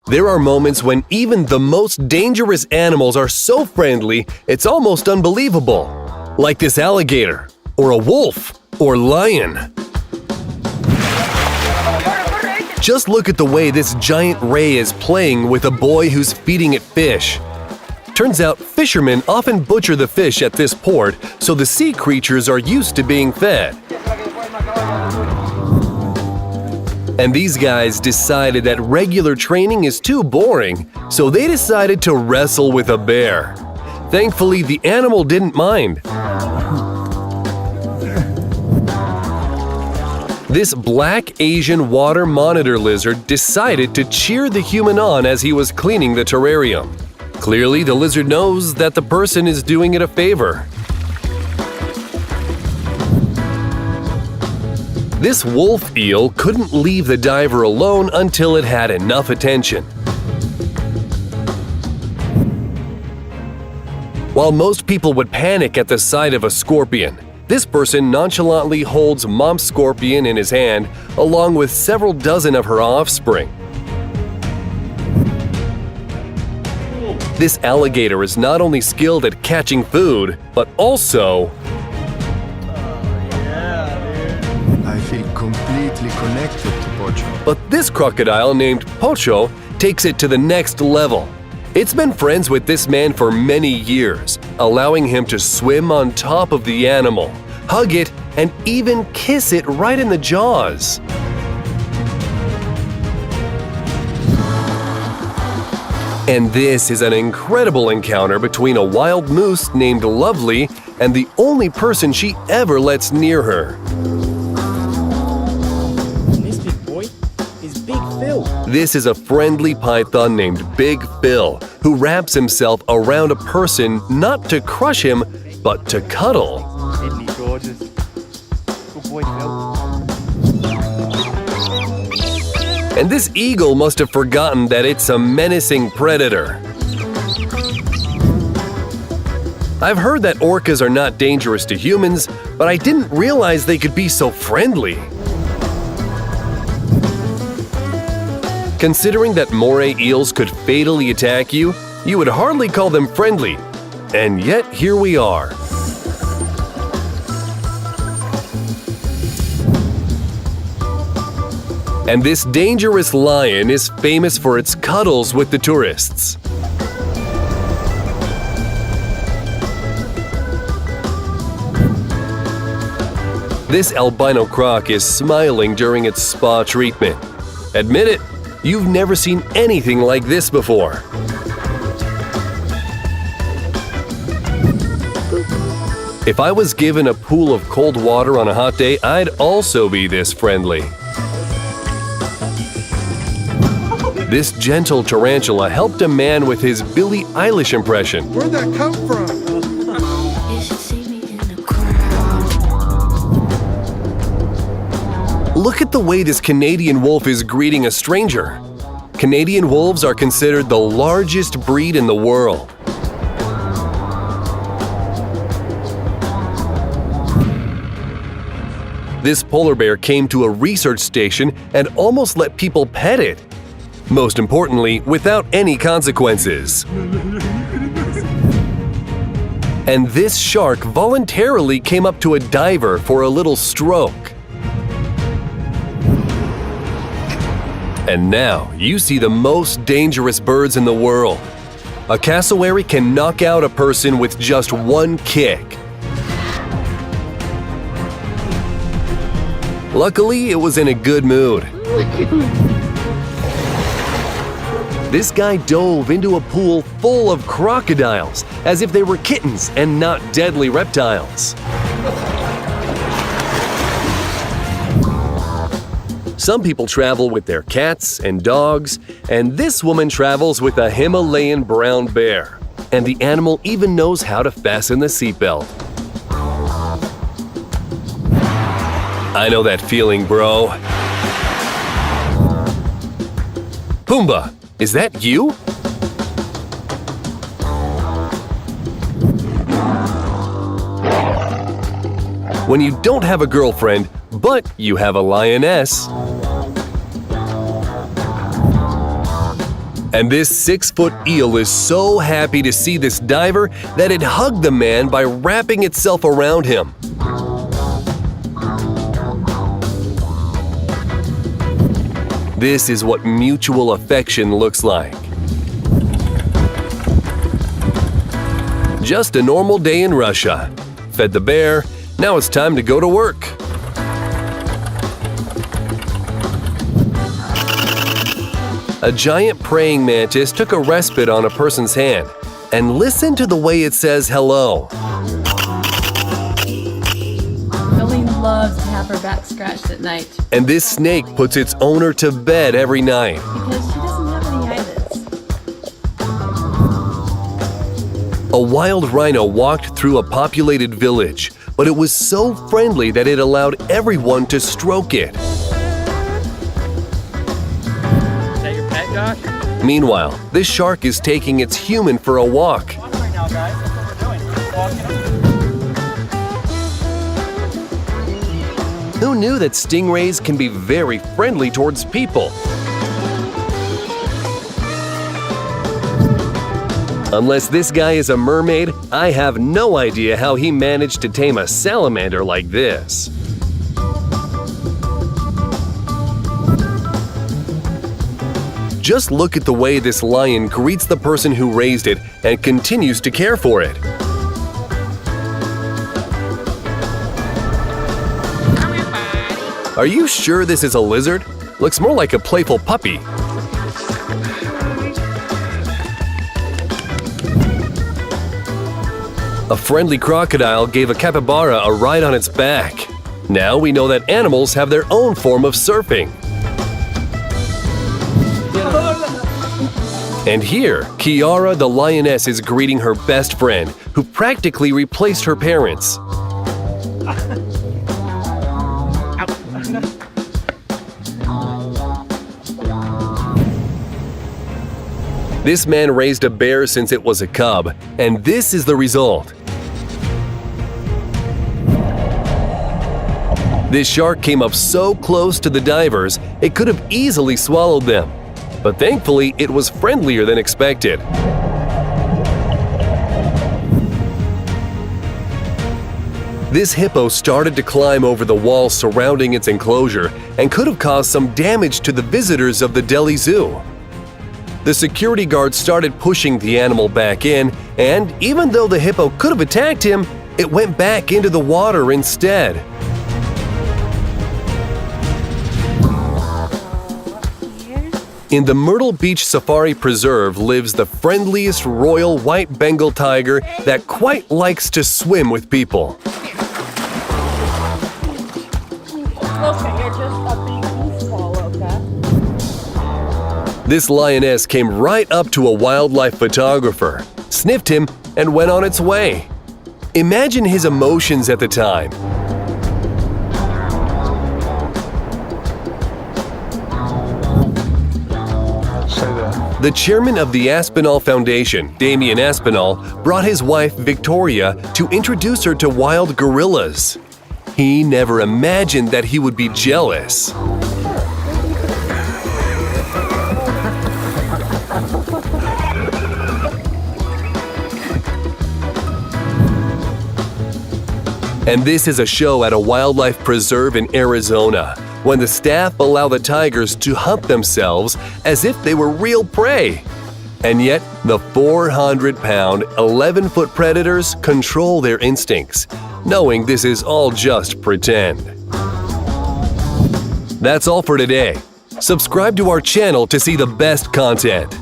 There are moments when even the most dangerous animals are so friendly, it's almost unbelievable. Like this alligator, or a wolf, or lion. Just look at the way this giant ray is playing with a boy who's feeding it fish. Turns out fishermen often butcher the fish at this port, so the sea creatures are used to being fed. And these guys decided that regular training is too boring, so they decided to wrestle with a bear. Thankfully, the animal didn't mind. This black Asian water monitor lizard decided to cheer the human on as he was cleaning the terrarium. Clearly, the lizard knows that the person is doing it a favor. This wolf eel couldn't leave the diver alone until it had enough attention. While most people would panic at the sight of a scorpion, this person nonchalantly holds mom scorpion in his hand along with several dozen of her offspring. This alligator is not only skilled at catching food, but also I feel completely connected to Pocho. But this crocodile named Pocho takes it to the next level. It's been friends with this man for many years, allowing him to swim on top of the animal, hug it, and even kiss it right in the jaws. And this is an incredible encounter between a wild moose named Lovely and the only person she ever lets near her. This is a friendly python named Big Phil, who wraps himself around a person not to crush him, but to cuddle. Isn't he gorgeous? Good boy, Phil. And this eagle must have forgotten that it's a menacing predator. I've heard that orcas are not dangerous to humans, but I didn't realize they could be so friendly. Considering that moray eels could fatally attack you, you would hardly call them friendly. And yet, here we are. And this dangerous lion is famous for its cuddles with the tourists. This albino croc is smiling during its spa treatment. Admit it, you've never seen anything like this before. If I was given a pool of cold water on a hot day, I'd also be this friendly. This gentle tarantula helped a man with his Billie Eilish impression. Where'd that come from? Look at the way this Canadian wolf is greeting a stranger. Canadian wolves are considered the largest breed in the world. This polar bear came to a research station and almost let people pet it. Most importantly, without any consequences. And this shark voluntarily came up to a diver for a little stroke. And now you see the most dangerous birds in the world. A cassowary can knock out a person with just one kick. Luckily, it was in a good mood. This guy dove into a pool full of crocodiles, as if they were kittens and not deadly reptiles. Some people travel with their cats and dogs, and this woman travels with a Himalayan brown bear. And the animal even knows how to fasten the seatbelt. I know that feeling, bro. Pumbaa, is that you? When you don't have a girlfriend, but you have a lioness. And this 6-foot eel is so happy to see this diver that it hugged the man by wrapping itself around him. This is what mutual affection looks like. Just a normal day in Russia. Fed the bear, now it's time to go to work. A giant praying mantis took a respite on a person's hand, and listen to the way it says hello. Jolene loves to have her back scratched at night And this snake puts its owner to bed every night. because she doesn't have any eyelids. A wild rhino walked through a populated village, but it was so friendly that it allowed everyone to stroke it. Is that your pet, Josh? Meanwhile, this shark is taking its human for a walk. Walking right now, guys. That's what we're doing. Walking. Who knew that stingrays can be very friendly towards people? Unless this guy is a mermaid, I have no idea how he managed to tame a salamander like this. Just look at the way this lion greets the person who raised it and continues to care for it. Are you sure this is a lizard? Looks more like a playful puppy. A friendly crocodile gave a capybara a ride on its back. Now we know that animals have their own form of surfing. And here, Kiara the lioness is greeting her best friend, who practically replaced her parents. This man raised a bear since it was a cub, and this is the result. This shark came up so close to the divers, it could have easily swallowed them. But thankfully, it was friendlier than expected. This hippo started to climb over the wall surrounding its enclosure and could have caused some damage to the visitors of the Delhi Zoo. The security guard started pushing the animal back in, and even though the hippo could have attacked him, it went back into the water instead. In the Myrtle Beach Safari Preserve lives the friendliest royal white Bengal tiger that quite likes to swim with people. Okay, you're just a big goofball, okay? This lioness came right up to a wildlife photographer, sniffed him, and went on its way. Imagine his emotions at the time. The chairman of the Aspinall Foundation, Damien Aspinall, brought his wife Victoria to introduce her to wild gorillas. He never imagined that he would be jealous. And this is a show at a wildlife preserve in Arizona, when the staff allow the tigers to hunt themselves as if they were real prey. And yet, the 400-pound, 11-foot predators control their instincts, knowing this is all just pretend. That's all for today. Subscribe to our channel to see the best content.